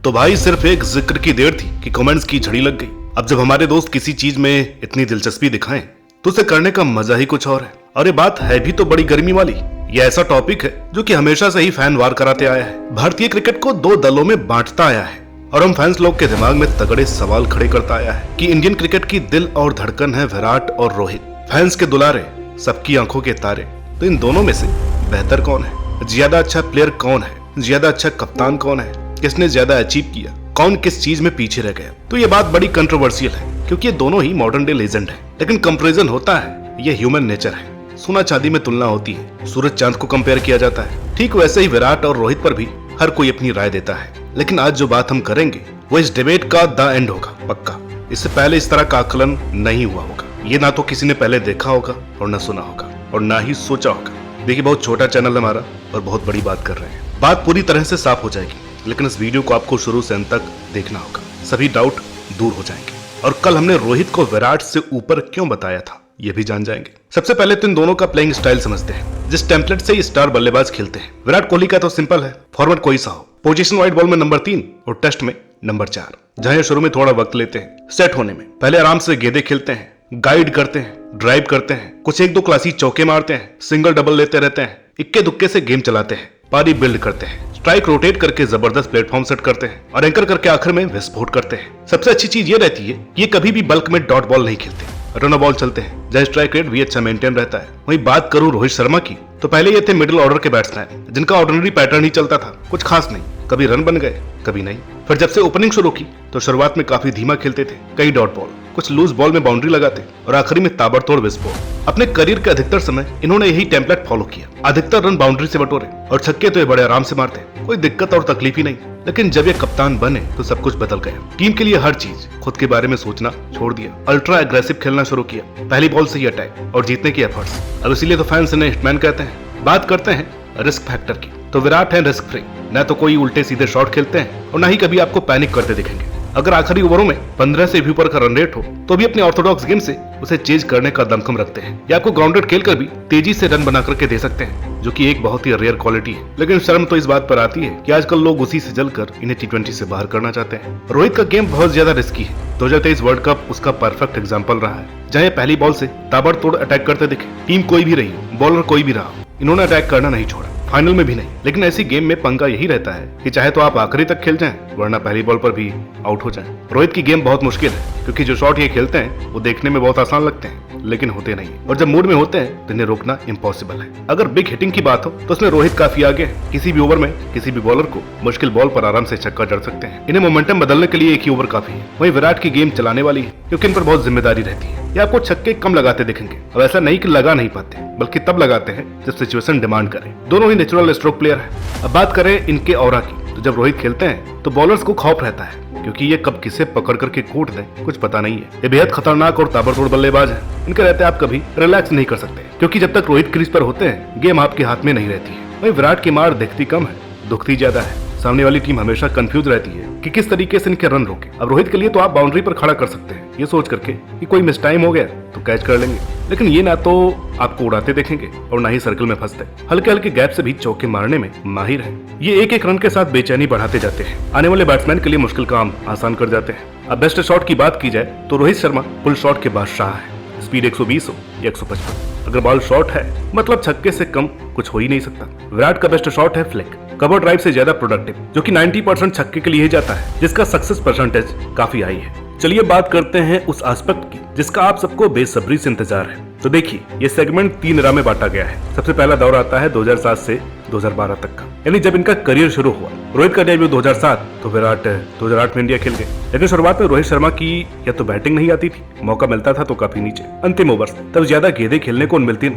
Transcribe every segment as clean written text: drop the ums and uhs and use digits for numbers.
तो भाई सिर्फ एक जिक्र की देर थी कि कमेंट्स की झड़ी लग गई। अब जब हमारे दोस्त किसी चीज में इतनी दिलचस्पी दिखाएं तो उसे करने का मजा ही कुछ और है। और ये बात है भी तो बड़ी गर्मी वाली। ये ऐसा टॉपिक है जो कि हमेशा से ही फैन वार कराते आया है। भारतीय क्रिकेट को दो दलों में बांटता आया है और हम फैंस लोग के दिमाग में तगड़े सवाल खड़े करता आया है कि इंडियन क्रिकेट की दिल और धड़कन है विराट और रोहित, फैंस के दुलारे, सबकी आंखों के तारे। तो इन दोनों में से बेहतर कौन है? ज्यादा अच्छा प्लेयर कौन है? ज्यादा अच्छा कप्तान कौन है? किसने ज्यादा अचीव किया? कौन किस चीज में पीछे रह गया? तो ये बात बड़ी कंट्रोवर्शियल है क्योंकि ये दोनों ही मॉडर्न डे लेजेंड है। लेकिन कंपैरिजन होता है, ये ह्यूमन नेचर है। सोना चांदी में तुलना होती है, सूरज चांद को कंपेयर किया जाता है। ठीक वैसे ही विराट और रोहित पर भी हर कोई अपनी राय देता है। लेकिन आज जो बात हम करेंगे वो इस डिबेट का द एंड होगा, पक्का। इससे पहले इस तरह का आकलन नहीं हुआ होगा। ये ना तो किसी ने पहले देखा होगा और ना सुना होगा और ना ही सोचा होगा। देखिए, बहुत छोटा चैनल है हमारा और बहुत बड़ी बात कर रहे हैं। बात पूरी तरह से साफ हो जाएगी, लेकिन इस वीडियो को आपको शुरू से अंत तक देखना होगा। सभी डाउट दूर हो जाएंगे और कल हमने रोहित को विराट से ऊपर क्यों बताया था ये भी जान जाएंगे। सबसे पहले तो इन दोनों का प्लेइंग स्टाइल समझते हैं। जिस टेम्पलेट से ये स्टार बल्लेबाज खेलते हैं, विराट कोहली का तो सिंपल है, फॉर्मेट कोई सा हो, पोजीशन वाइड बॉल में नंबर 3 और टेस्ट में नंबर 4। जहां ये शुरू में थोड़ा वक्त लेते हैं सेट होने में, पहले आराम से गेंदें खेलते हैं, गाइड करते हैं, ड्राइव करते हैं, कुछ एक दो क्लासी चौके मारते हैं, सिंगल डबल लेते रहते हैं, इक्के दुक्के से गेम चलाते हैं, पारी बिल्ड करते हैं, स्ट्राइक रोटेट करके जबरदस्त प्लेटफॉर्म सेट करते हैं और एंकर करके आखिर में विस्फोट करते हैं। सबसे अच्छी चीज ये रहती है, ये कभी भी बल्क में डॉट बॉल नहीं खेलते, रन बॉल चलते हैं, जहां स्ट्राइक रेट भी अच्छा मेंटेन रहता है। वहीं बात करूं रोहित शर्मा की, तो पहले ये थे मिडिल ऑर्डर के बैट्समैन जिनका ऑर्डिनरी पैटर्न ही चलता था, कुछ खास नहीं, कभी रन बन गए कभी नहीं। फिर जब से ओपनिंग शुरू की तो शुरुआत में काफी धीमा खेलते थे, कई डॉट बॉल, कुछ लूज बॉल में बाउंड्री लगाते और आखिरी में ताबड़तोड़ विस्फोट। अपने करियर के अधिकतर समय इन्होंने यही टेम्पलेट फॉलो किया। अधिकतर रन बाउंड्री से बटोरे और छक्के तो ये बड़े आराम से मारते, कोई दिक्कत और तकलीफ ही नहीं। लेकिन जब ये कप्तान बने तो सब कुछ बदल गया। टीम के लिए हर चीज, खुद के बारे में सोचना छोड़ दिया, अल्ट्रा एग्रेसिव खेलना शुरू किया, पहली बॉल से ही अटैक और जीतने की एफर्ट्स। अब इसीलिए तो फैंस इन्हें हिटमैन कहते हैं। बात करते हैं रिस्क फैक्टर की, तो विराट है रिस्क फ्री, न तो कोई उल्टे सीधे शॉट खेलते हैं और न ही कभी आपको पैनिक करते दिखेंगे। अगर आखिरी ओवरों में 15 से भी ऊपर का रन रेट हो तो भी अपने ऑर्थोडॉक्स गेम से उसे चेज करने का दमखम रखते हैं, या आपको ग्राउंडेड खेलकर भी तेजी से रन बना करके दे सकते हैं, जो कि एक बहुत ही रेयर क्वालिटी है। लेकिन शर्म तो इस बात पर आती है कि आजकल लोग उसी से जलकर इन्हें T20 से बाहर करना चाहते हैं। रोहित का गेम बहुत ज्यादा रिस्की है। 2023 वर्ल्ड कप उसका परफेक्ट एग्जाम्पल रहा है, जहाँ ये पहली बॉल से ताबड़तोड़ अटैक करते दिखे। टीम कोई भी रही, बॉलर कोई भी रहा, इन्होंने अटैक करना नहीं छोड़ा, फाइनल में भी नहीं। लेकिन ऐसी गेम में पंगा यही रहता है कि चाहे तो आप आखिरी तक खेल जाएं, वरना पहली बॉल पर भी आउट हो जाएं। रोहित की गेम बहुत मुश्किल है क्योंकि जो शॉट ये खेलते हैं वो देखने में बहुत आसान लगते हैं लेकिन होते नहीं, और जब मूड में होते हैं तो इन्हें रोकना इम्पॉसिबल है। अगर बिग हिटिंग की बात हो तो उसमें रोहित काफी आगे है। किसी भी ओवर में किसी भी बॉलर को मुश्किल बॉल पर आराम से छक्का जड़ सकते हैं। इन्हें मोमेंटम बदलने के लिए एक ही ओवर काफी है। वहीं विराट की गेम चलाने वाली है क्योंकि इन पर बहुत जिम्मेदारी रहती है। ये आपको छक्के कम लगाते दिखेंगे। अब ऐसा नहीं कि लगा नहीं पाते, बल्कि तब लगाते हैं जब सिचुएशन डिमांड करे। दोनों ही नेचुरल स्ट्रोक प्लेयर है। अब बात करें इनके ऑरा की, तो जब रोहित खेलते हैं तो बॉलर्स को खौफ रहता है क्योंकि ये कब किसे पकड़ करके कूट दें कुछ पता नहीं है। ये बेहद खतरनाक और ताबड़तोड़ बल्लेबाज है। इनके रहते आप कभी रिलैक्स नहीं कर सकते क्योंकि जब तक रोहित क्रीज पर होते हैं गेम आपके हाथ में नहीं रहती है। वहीं विराट की मार दिखती कम है, दुखती ज्यादा है। सामने वाली टीम हमेशा कंफ्यूज रहती है कि किस तरीके से इनके रन रोके। अब रोहित के लिए तो आप बाउंड्री पर खड़ा कर सकते हैं ये सोच करके कि कोई मिस टाइम हो गया तो कैच कर लेंगे, लेकिन ये ना तो आपको उड़ाते देखेंगे और ना ही सर्कल में फंसते। हल्के हल्के गैप से भी चौके मारने में माहिर है। ये एक एक रन के साथ बेचैनी बढ़ाते जाते हैं, आने वाले बैट्समैन के लिए मुश्किल काम आसान कर जाते हैं। अब बेस्ट शॉट की बात की जाए तो रोहित शर्मा फुल शॉट के बादशाह है। स्पीड 120 हो या 155, अगर बॉल शॉट है मतलब छक्के से कम कुछ हो ही नहीं सकता। विराट का बेस्ट शॉट है फ्लिक, कवर ड्राइव से ज्यादा प्रोडक्टिव, जो कि 90% छक्के के लिए ही जाता है, जिसका सक्सेस परसेंटेज काफी हाई है। चलिए बात करते हैं उस एस्पेक्ट की जिसका आप सबको बेसब्री से इंतजार है। तो देखिए, ये सेगमेंट 3 एरा में बांटा गया है। सबसे पहला दौर आता है 2007 से 2012 तक का, यानी जब इनका करियर शुरू हुआ। रोहित का डेब्यू 2007, तो विराट 2008 में इंडिया खेल गए। लेकिन शुरुआत में रोहित शर्मा की या तो बैटिंग नहीं आती थी, मौका मिलता था तो काफी नीचे। अंतिम ओवर्स तब ज्यादा गेंदें खेलने को मिलती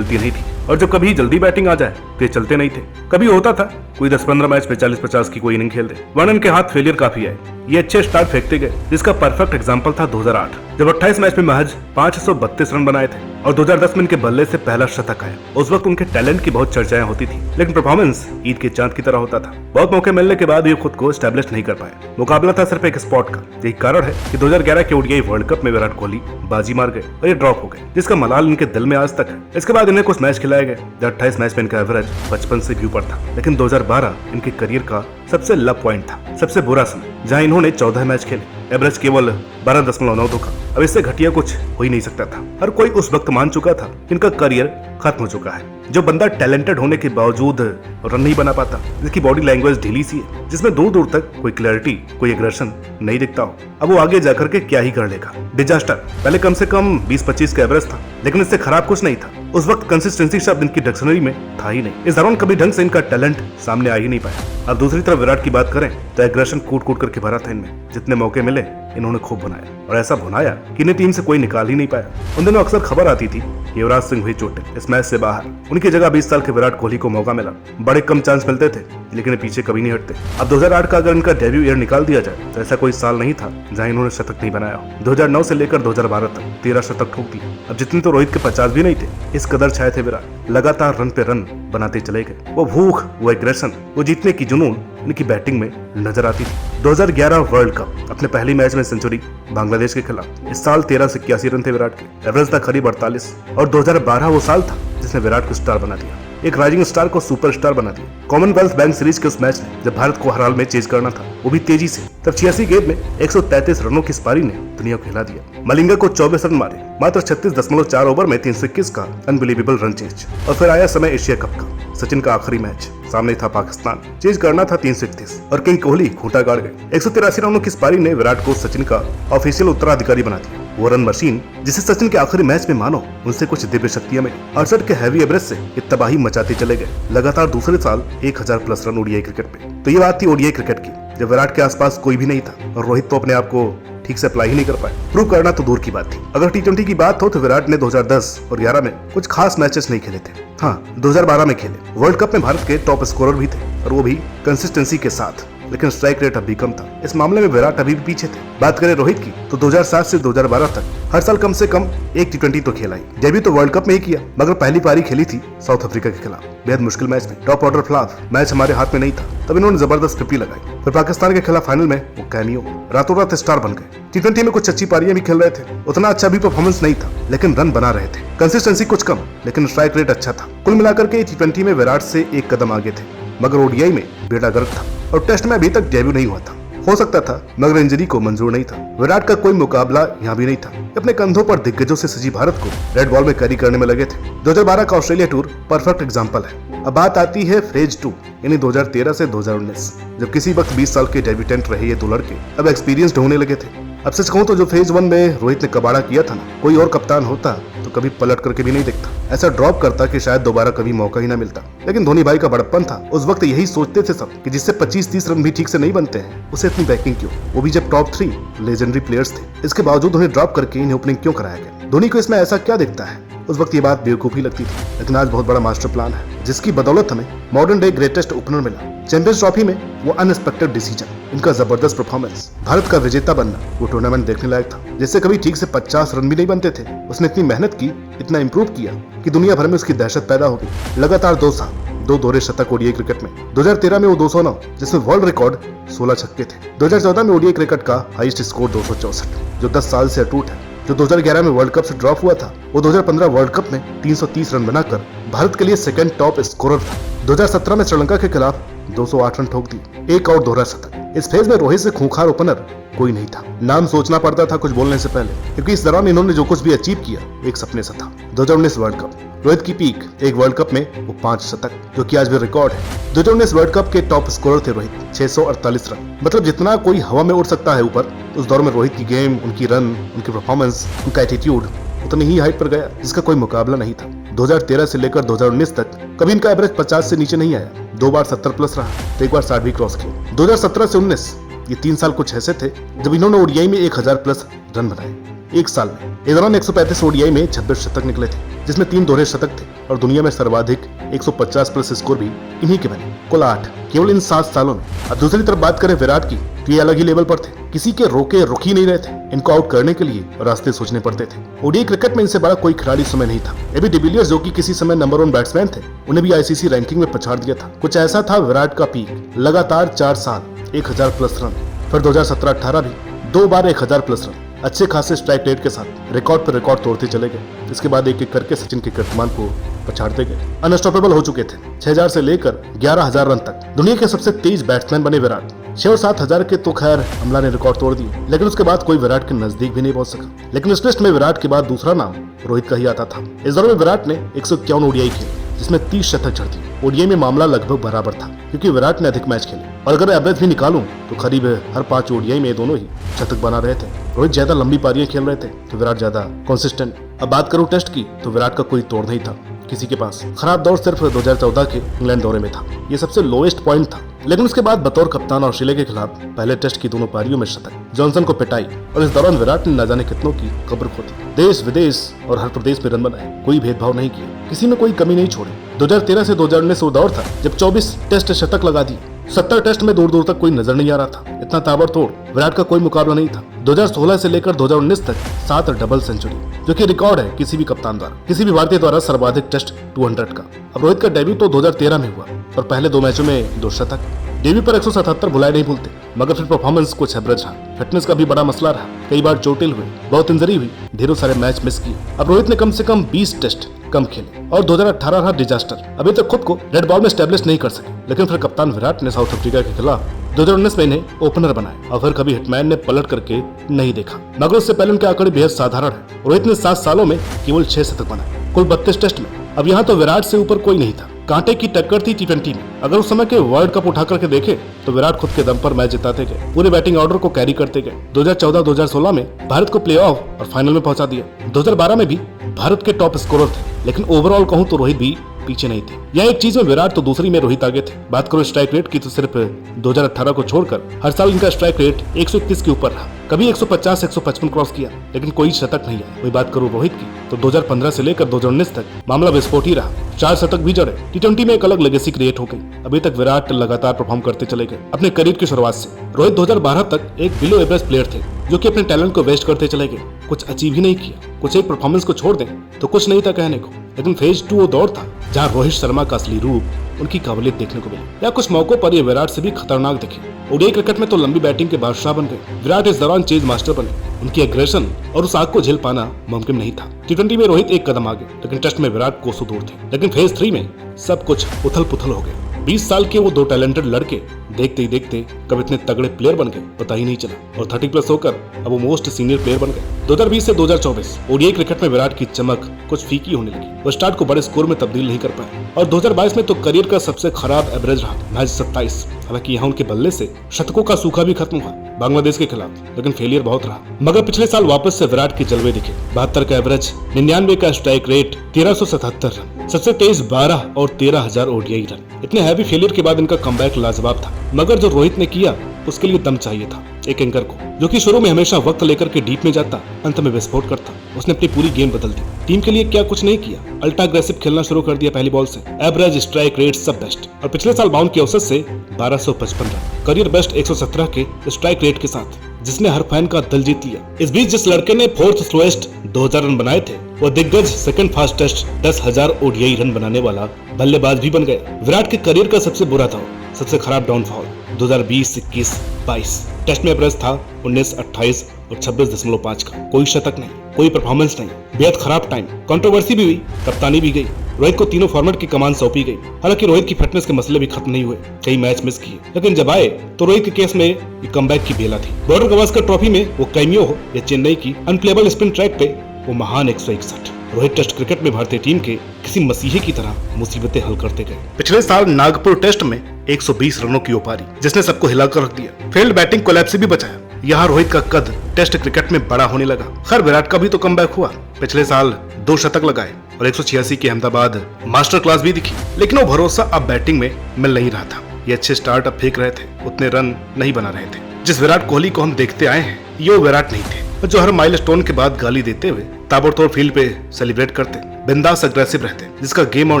नहीं थी, और जब कभी जल्दी बैटिंग आ जाए तो ये चलते नहीं थे। कभी होता था कोई 10-15 मैच में 40-50 की कोई इनिंग खेल दे, वरना इनके हाथ फेलियर काफी आए। ये अच्छे स्टार्ट फेंकते गए, जिसका परफेक्ट एग्जांपल था 2008, जब 28 मैच में महज 532 रन बनाए थे और 2010 में इनके बल्ले से पहला शतक आया। उस वक्त उनके टैलेंट की बहुत चर्चाएं होती थी, लेकिन परफॉर्मेंस ईद के चांद की तरह होता था। बहुत मौके मिलने के बाद भी खुद को एस्टैब्लिश नहीं कर पाए। मुकाबला था सिर्फ एक स्पॉट का। यही कारण है कि 2011 के ओडीआई वर्ल्ड कप में विराट कोहली बाजी मार गए और ये ड्रॉप हो गए, जिसका मलाल इनके दिल में आज तक है। इसके बाद इन्हें कुछ मैच खिलाए गए। 28 मैच में इनका एवरेज 55 से भी ऊपर था, लेकिन 2012 इनके करियर का सबसे लो पॉइंट था, सबसे बुरा समय, जहां इन्होंने 14 मैच खेले, एवरेज केवल 12.92 का। अब इससे घटिया कुछ हो ही नहीं सकता था। हर कोई उस वक्त मान चुका था कि इनका करियर खत्म हो चुका है। जो बंदा टैलेंटेड होने के बावजूद रन नहीं बना पाता, जिसकी बॉडी लैंग्वेज ढीली सी है, जिसमें दूर दूर तक कोई क्लैरिटी, कोई एग्रेशन नहीं दिखता हो, अब वो आगे जाकर के क्या ही कर लेगा। डिजास्टर। पहले कम से कम 20-25 का एवरेज था, लेकिन इससे खराब कुछ नहीं था। उस वक्त कंसिस्टेंसी शब्द इनकी डिक्शनरी में था ही नहीं। इस दौरान कभी ढंग से इनका टैलेंट सामने आ ही नहीं पाया। अब दूसरी तरफ विराट की बात करें तो एग्रेशन कूट कूट करके भरा था इनमें। जितने मौके मिले इन्होंने खूब भुनाया, और ऐसा भुनाया कि इन्हें टीम से कोई निकाल ही नहीं पाया। उन दिनों अक्सर खबर आती थी युवराज सिंह हुई चोटिल, इस मैच से बाहर। उनकी जगह 20 साल के विराट कोहली को मौका मिला। बड़े कम चांस मिलते थे, लेकिन पीछे कभी नहीं हटते। अब 2008 का अगर इनका डेब्यू ईयर निकाल दिया जाए तो ऐसा कोई साल नहीं था जहां इन्होंने शतक नहीं बनाया हो। 2009 से लेकर 2012 तक 13 शतक ठोक दिए। अब जितने तो रोहित के 50 भी नहीं थे, इस कदर छाए थे विराट। लगातार रन पे रन बनाते चले गए। वो भूख, वो एग्रेशन, वो जीतने की जुनून इनकी बैटिंग में नजर आती थी। 2011 वर्ल्ड कप, अपने पहली मैच में सेंचुरी बांग्लादेश के खिलाफ। इस साल 13 से 81 रन थे विराट के, एवरेज था करीब 48। और 2012 वो साल था जिसने विराट को स्टार बना दिया, एक राइजिंग स्टार को सुपरस्टार बना दिया। कॉमनवेल्थ बैंक सीरीज के उस मैच में जब भारत को हर हाल में चेज करना था, वो भी तेजी से, तब 86 गेंद में 133 रनों की इस पारी ने दुनिया को हिला दिया। मलिंगा को 24 रन मारे मात्र 36.4 ओवर में 321 का अनबिलीवेबल रन चेज। और फिर आया समय एशिया कप का। सचिन का आखिरी मैच, सामने था पाकिस्तान, चेज करना था 331 और किंग कोहली खूंटा गाड़ गए। 183 रनों की इस पारी ने विराट को सचिन का ऑफिशियल उत्तराधिकारी बना दिया। वो रन मशीन जिसे सचिन के आखिरी मैच में मानो उनसे कुछ दिव्य शक्तियां मिली। 68 के हैवी एवरेज से ये तबाही मचाते चले गए। लगातार दूसरे साल 1000 प्लस रन ओडीआई क्रिकेट पे। तो ये बात थी ओडीआई क्रिकेट की, जब विराट के आसपास कोई भी नहीं था और रोहित तो अपने आप को ठीक से अप्लाई ही नहीं कर पाए। प्रूव करना तो दूर की बात थी। अगर टी20 की बात हो तो विराट ने 2010 और 11 में कुछ खास मैचेस नहीं खेले थे। हाँ, 2012 में खेले। वर्ल्ड कप में भारत के टॉप स्कोरर भी थे, और वो भी कंसिस्टेंसी के साथ, लेकिन स्ट्राइक रेट अभी कम था। इस मामले में विराट अभी भी पीछे थे। बात करें रोहित की तो 2007 से 2012 तक हर साल कम से कम एक टी20 तो खेला ही। डेब्यू तो वर्ल्ड कप में ही किया, मगर पहली पारी खेली थी साउथ अफ्रीका के खिलाफ, बेहद मुश्किल मैच में। टॉप ऑर्डर फ्लॉप, मैच हमारे हाथ में नहीं था, तब इन्होंने जबरदस्त 50 लगाई। फिर पाकिस्तान के खिलाफ फाइनल में वो कैमियो, रातों रात स्टार बन गए। टी20 में कुछ अच्छी पारियां भी खेल रहे थे, उतना अच्छा भी परफॉर्मेंस नहीं था, लेकिन रन बना रहे थे। कंसिस्टेंसी कुछ कम, लेकिन स्ट्राइक रेट अच्छा था। कुल मिलाकर के टी20 में विराट से एक कदम आगे थे, मगर ओडीआई में बेड़ा गर्क था और टेस्ट में अभी तक डेब्यू नहीं हुआ था। हो सकता था, मगर इंजरी को मंजूर नहीं था। विराट का कोई मुकाबला यहाँ भी नहीं था। अपने कंधों पर दिग्गजों से सजी भारत को रेड बॉल में कैरी करने में लगे थे। 2012 का ऑस्ट्रेलिया टूर परफेक्ट एग्जांपल है। अब बात आती है फेज 2 यानी 2013 से 2019, जब किसी वक्त 20 साल के डेब्यूटेंट रहे ये दो लड़के अब एक्सपीरियंस्ड होने लगे थे। अब सच कहूं तो जो फेज 1 में रोहित ने कबाड़ा किया था ना, कोई और कप्तान होता तो कभी पलट करके भी नहीं दिखता। ऐसा ड्रॉप करता कि शायद दोबारा कभी मौका ही ना मिलता। लेकिन धोनी भाई का बड़प्पन था। उस वक्त यही सोचते थे सब कि जिससे 25-30 रन भी ठीक से नहीं बनते हैं, उसे इतनी बैकिंग क्यों, वो भी जब टॉप 3 लेजेंडरी प्लेयर्स थे। इसके बावजूद उन्हें ड्रॉप करके इन्हें ओपनिंग क्यों कराया गया? धोनी को इसमें ऐसा क्या दिखता है? उस वक्त ये बात बेवकूफी लगती थी, लेकिन आज बहुत बड़ा मास्टर प्लान है, जिसकी बदौलत हमें मॉडर्न डे ग्रेटेस्ट ओपनर मिला। चैंपियंस ट्रॉफी में वो अनएक्सपेक्टेड डिसीजन, इनका जबरदस्त परफॉर्मेंस, भारत का विजेता बनना, वो टूर्नामेंट देखने लायक था। जिससे कभी ठीक से 50 रन भी नहीं बनते थे, उसने इतनी मेहनत की, इतना इंप्रूव किया कि दुनिया भर में उसकी दहशत पैदा हो गई। लगातार 2 साल, 2 दोहरे शतक ओडीआई क्रिकेट में। 2013 में वो 209, जिसमें वर्ल्ड रिकॉर्ड 16 छक्के थे। 2014 में ओडीआई क्रिकेट का हाईएस्ट स्कोर 264, जो 10 साल से अटूट है। जो 2011 में वर्ल्ड कप से ड्रॉप हुआ था, वो 2015 वर्ल्ड कप में 330 रन बनाकर भारत के लिए सेकंड टॉप स्कोरर था। 2017 में श्रीलंका के खिलाफ 208 रन ठोक दिए, एक और दोहरा शतक। इस फेज में रोहित से खूंखार ओपनर कोई नहीं था। नाम सोचना पड़ता था कुछ बोलने से पहले, क्योंकि इस दौरान इन्होंने जो कुछ भी अचीव किया एक सपने सा था। 2019 वर्ल्ड कप, रोहित की पीक, एक वर्ल्ड कप में वो 5 शतक, जो कि आज भी रिकॉर्ड है। 2019 वर्ल्ड कप के टॉप स्कोरर थे रोहित, 648 रन। मतलब जितना कोई हवा में उड़ सकता है ऊपर, उस दौर में रोहित की गेम, उनकी रन, उनकी परफॉर्मेंस, उनका एटीट्यूड उतनी ही हाइट पर गया, जिसका कोई मुकाबला नहीं था। 2013 से लेकर 2019 तक कभी इनका एवरेज 50 से नीचे नहीं आया। 2 बार 70 प्लस रहा, तो एक बार 60 भी क्रॉस किया। 2017 से 19 ये 3 साल कुछ ऐसे थे जब इन्होंने ओडीआई में 1000 प्लस रन बनाए एक साल में। इस दौरान 135 ओडीआई में 26 शतक निकले थे, जिसमें 3 दोहरे शतक थे, और दुनिया में सर्वाधिक 150 प्लस स्कोर भी इन्हीं के बने, कुल 8 केवल इन 7 सालों में। अब दूसरी तरफ बात करें विराट की, तो ये अलग ही लेवल पर थे, किसी के रोके रुक ही नहीं रहे थे। इनको आउट करने के लिए रास्ते सोचने पड़ते थे। ओडीआई क्रिकेट में इनसे बड़ा कोई खिलाड़ी समय नहीं था। एबी डिविलियर्स जो कि किसी समय नंबर 1 बैट्समैन थे, उन्हें भी आईसीसी रैंकिंग में पछाड़ दिया था। कुछ ऐसा था विराट का पीक, लगातार 4 साल 1000 प्लस रन, फिर 2017-18 भी 2 बार 1000 प्लस रन, अच्छे खासे स्ट्राइक रेट के साथ रिकॉर्ड पर रिकॉर्ड तोड़ते चले गए। इसके बाद एक एक करके सचिन के कीर्तिमान को पछाड़ते गए। अनस्टॉपेबल हो चुके थे। 6000 से लेकर 11000 रन तक दुनिया के सबसे तेज बैट्समैन बने विराट। 6 और 7000 के तो खैर अमला ने रिकॉर्ड तोड़ दिए, लेकिन उसके बाद कोई विराट के नजदीक भी नहीं पहुंच सका। लेकिन इस लिस्ट में विराट के बाद दूसरा नाम रोहित का ही आता था। इस दौर में विराट ने 151 ओडीआई खेले, जिसमें 30 शतक जड़ दिए। ओडीआई में मामला लगभग बराबर था, क्योंकि विराट ने अधिक मैच खेले, और अगर एवरेज भी निकालूं तो करीब हर 5 ओडीआई में दोनों ही शतक बना रहे थे। रोहित ज्यादा लंबी पारियां खेल रहे थे तो विराट ज्यादा कंसिस्टेंट। अब बात करूं टेस्ट की, तो विराट का कोई तोड़ नहीं था किसी के पास। खराब दौर सिर्फ 2014 के इंग्लैंड दौरे में था, ये सबसे लोएस्ट पॉइंट था। लेकिन उसके बाद बतौर कप्तान ऑस्ट्रेलिया के खिलाफ पहले टेस्ट की दोनों पारियों में शतक, जॉनसन को पिटाई, और इस दौरान विराट ने न जाने कितनों की कब्र खोदी। देश विदेश और हर प्रदेश में रन बनाए, कोई भेदभाव नहीं किया, किसी में कोई कमी नहीं छोड़ी। 2013 से 2019 वो दौर था जब 24 टेस्ट शतक लगा दिए। 70 टेस्ट में दूर दूर तक कोई नजर नहीं आ रहा था। इतना ताबड़तोड़ विराट का कोई मुकाबला नहीं था। 2016 से लेकर 2019 तक 7 डबल सेंचुरी, जो कि रिकॉर्ड है किसी भी कप्तान द्वारा, किसी भी भारतीय द्वारा सर्वाधिक टेस्ट 200 का। अब रोहित का डेब्यू तो 2013 में हुआ, और पहले 2 मैचों में 2 शतक। डेब्यू पर 177 भुलाए नहीं भूलते, मगर फिर परफॉर्मेंस कुछ एवरेज रहा। फिटनेस का भी बड़ा मसला रहा, कई बार चोटिल हुए, बहुत इंजरी हुई, ढेरों सारे मैच मिस किए। अब रोहित ने कम से कम 20 टेस्ट कम खेले, और 2018 रहा डिजास्टर। अभी तक खुद को रेड बॉल में स्टैब्लिश नहीं कर सके, लेकिन फिर कप्तान विराट ने साउथ अफ्रीका के खिलाफ 2019 में इन्हें ओपनर बनाया, और फिर कभी हिटमैन ने पलट करके नहीं देखा। मगर उससे पहले उनके आंकड़े बेहद साधारण है। रोहित ने 7 सालों में केवल 6 शतक बनाए, कुल 32 टेस्ट में। अब यहाँ तो विराट से ऊपर कोई नहीं था, कांटे की टक्कर थी T20 में। अगर उस समय के वर्ल्ड कप उठा करके देखे तो विराट खुद के दम पर मैच जिताते गए, पूरे बैटिंग ऑर्डर को कैरी करते गए। 2014-2016 में भारत को प्लेऑफ और फाइनल में पहुंचा दिया। 2012 में भी भारत के टॉप स्कोरर थे, लेकिन ओवरऑल कहूं तो रोहित भी पीछे नहीं थे। या एक चीज में विराट तो दूसरी में रोहित आगे थे। बात करो स्ट्राइक रेट की तो सिर्फ 2018 को छोड़कर हर साल इनका स्ट्राइक रेट 121 के ऊपर रहा, कभी 150-155 क्रॉस किया, लेकिन कोई शतक नहीं आया। वही बात करूं रोहित की तो 2015 से लेकर 2019 तक मामला विस्फोट ही रहा, 4 शतक भी जड़े। T20 में एक अलग लेगेसी क्रिएट हो गई। अभी तक विराट लगातार परफॉर्म करते चले गए अपने करियर की शुरुआत से। रोहित 2012 तक एक बिलो एवरेज प्लेयर थे, जो कि अपने टैलेंट को वेस्ट करते चले गए, कुछ अचीव ही नहीं किया। कुछ एक परफॉर्मेंस को छोड़ दें तो कुछ नहीं था कहने को। लेकिन फेज 2 वो दौर था जहां रोहित शर्मा का असली रूप, उनकी काबिलियत देखने को मिली, या कुछ मौकों पर ये विराट से भी खतरनाक दिखे। ओडीआई क्रिकेट में तो लंबी बैटिंग के बादशाह बन गए। विराट इस दौरान चेज मास्टर बने। उनकी एग्रेशन और उस आग को झेल पाना मुमकिन नहीं था। T20 में रोहित एक कदम आगे, लेकिन टेस्ट में विराट कोसों दूर थे। लेकिन फेज 3 में सब कुछ उथल पुथल हो गया। 20 साल के वो 2 टैलेंटेड लड़के देखते ही देखते कब इतने तगड़े प्लेयर बन गए पता ही नहीं चला, और 30 प्लस होकर अब वो मोस्ट सीनियर प्लेयर बन गए। 2020 से 2024 ओडीआई क्रिकेट में विराट की चमक कुछ फीकी होने लगी। वो स्टार्ट को बड़े स्कोर में तब्दील नहीं कर पाए, और 2022 में तो करियर का सबसे खराब एवरेज रहा, मैच 27। हालांकि यहाँ उनके बल्ले से शतकों का सूखा भी खत्म हुआ बांग्लादेश के खिलाफ, लेकिन फेलियर बहुत रहा। मगर पिछले साल वापस से विराट के जलवे दिखे। 72 का एवरेज, 99 का स्ट्राइक रेट, 1377 रन, सबसे तेज 12 और 13,000 ओडीआई रन। इतने हैवी फेलियर के बाद इनका कमबैक लाजवाब था। मगर जो रोहित ने किया उसके लिए दम चाहिए था। एक एंकर को, जो कि शुरू में हमेशा वक्त लेकर के डीप में जाता, अंत में विस्फोट करता, उसने अपनी पूरी गेम बदल दी। टीम के लिए क्या कुछ नहीं किया, अल्ट्रा अग्रेसिव खेलना शुरू कर दिया पहली बॉल से। एवरेज, स्ट्राइक रेट सब बेस्ट, और पिछले साल बाउंड की औसत से 1255 रन, करियर बेस्ट 117 के स्ट्राइक रेट के साथ, जिसने हर फैन का दिल जीत लिया। इस बीच जिस लड़के ने 4th स्लोएस्ट 2000 रन बनाए थे, वो दिग्गज सेकंड फास्टेस्ट 10,000 ओडीआई रन बनाने वाला बल्लेबाज भी बन गया। विराट के करियर का सबसे बुरा था, सबसे खराब डाउनफॉल 2020, 21, 22। टेस्ट में एवरेज था 19, 28 और 26.5 का। कोई शतक नहीं, कोई परफॉर्मेंस नहीं, बेहद खराब टाइम। कंट्रोवर्सी भी हुई, कप्तानी भी गई। रोहित को तीनों फॉर्मेट की कमान सौंपी गई। हालांकि रोहित की फिटनेस के मसले भी खत्म नहीं हुए, कई मैच मिस किए, लेकिन जब आए तो रोहित के केस में ये कमबैक की बेला थी। बॉर्डर गवास्कर ट्रॉफी में वो कैमियो हो या चेन्नई की अनप्लेबल स्पिन ट्रैक पे वो महान 161। रोहित टेस्ट क्रिकेट में भारतीय टीम के किसी मसीहे की तरह मुसीबतें हल करते गए। पिछले साल नागपुर टेस्ट में 120 रनों की ओपारी, जिसने सबको हिलाकर रख दिया। फेल्ड बैटिंग कोलैप्स से भी बचाया। यहाँ रोहित का कद टेस्ट क्रिकेट में बड़ा होने लगा। खैर विराट का भी तो कमबैक हुआ। पिछले साल 2 शतक लगाए और 186 की अहमदाबाद मास्टर क्लास भी दिखी, लेकिन वो भरोसा अब बैटिंग में मिल नहीं रहा था। ये अच्छे स्टार्ट अब फेंक रहे थे, उतने रन नहीं बना रहे थे। जिस विराट कोहली को हम देखते आए हैं, ये विराट नहीं थे जो हर माइलस्टोन के बाद गाली देते हुए ताबड़तोड़ फील्ड पे सेलिब्रेट करते, बिंदास अग्रेसिव रहते, जिसका गेम और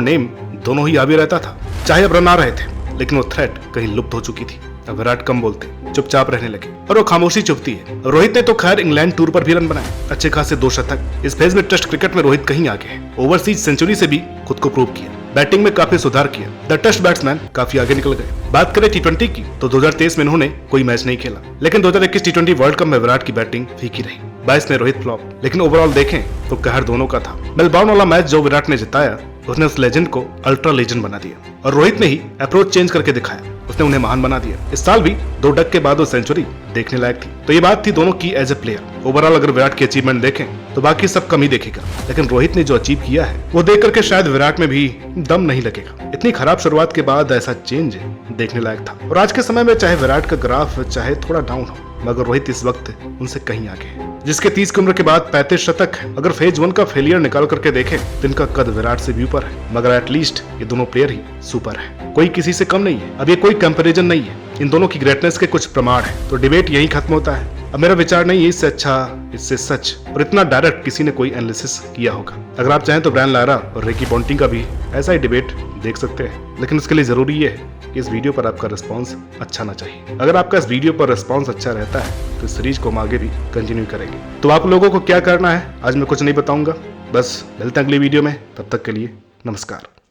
नेम दोनों ही आगे रहता था। चाहे अब रन आ रहे थे, लेकिन वो थ्रेट कहीं लुप्त हो चुकी थी। अब विराट कम बोलते, चुपचाप रहने लगे और वो खामोशी चुभती है। रोहित ने तो खैर इंग्लैंड टूर पर भी रन बनाए, अच्छे खासे 2 शतक। इस फेज में टेस्ट क्रिकेट में रोहित कहीं आगे है। ओवरसीज सेंचुरी से भी खुद को प्रूव किया, बैटिंग में काफी सुधार किया। द टेस्ट बैट्समैन काफी आगे निकल गए। बात करें टी20 की तो 2023 में इन्होंने कोई मैच नहीं खेला, लेकिन 2021 टी20 वर्ल्ड कप में विराट की बैटिंग फीकी रही। 22 में रोहित फ्लॉप, लेकिन ओवरऑल देखें तो कहर दोनों का था। मेलबॉर्न वाला मैच जो विराट ने जिताया, उसने उस लेजेंड को अल्ट्रा लेजेंड बना दिया और रोहित ने ही अप्रोच चेंज करके दिखाया, उसने उन्हें महान बना दिया। इस साल भी 2 डक के बाद वो सेंचुरी देखने लायक थी। तो ये बात थी दोनों की एज ए प्लेयर। ओवरऑल अगर विराट की अचीवमेंट देखें तो बाकी सब कम ही देखेगा, लेकिन रोहित ने जो अचीव किया है वो देख करके शायद विराट में भी दम नहीं लगेगा। इतनी खराब शुरुआत के बाद ऐसा चेंज देखने लायक था। और आज के समय में चाहे विराट का ग्राफ चाहे थोड़ा डाउन हो, मगर रोहित इस वक्त उनसे कहीं आगे है, जिसके 30 की उम्र के बाद 35 शतक है। अगर फेज 1 का फेलियर निकाल करके देखें तो इनका कद विराट से भी ऊपर है, मगर एटलीस्ट ये दोनों प्लेयर ही सुपर है, कोई किसी से कम नहीं है। अब ये कोई कंपैरिजन नहीं है, इन दोनों की ग्रेटनेस के कुछ प्रमाण है। तो डिबेट यही खत्म होता है। अब मेरा विचार नहीं है इससे अच्छा, इससे सच और इतना डायरेक्ट किसी ने कोई एनालिसिस किया होगा। अगर आप चाहें तो ब्रायन लारा और रिकी पॉन्टिंग का भी ऐसा ही डिबेट देख सकते हैं, लेकिन उसके लिए जरूरी ये है कि इस वीडियो पर आपका रिस्पॉन्स अच्छा ना चाहिए। अगर आपका इस वीडियो पर रिस्पॉन्स अच्छा रहता है तो इस सीरीज को हम आगे भी कंटिन्यू करेंगे। तो आप लोगों को क्या करना है आज मैं कुछ नहीं बताऊंगा, बस मिलते हैं अगली वीडियो में। तब तक के लिए नमस्कार।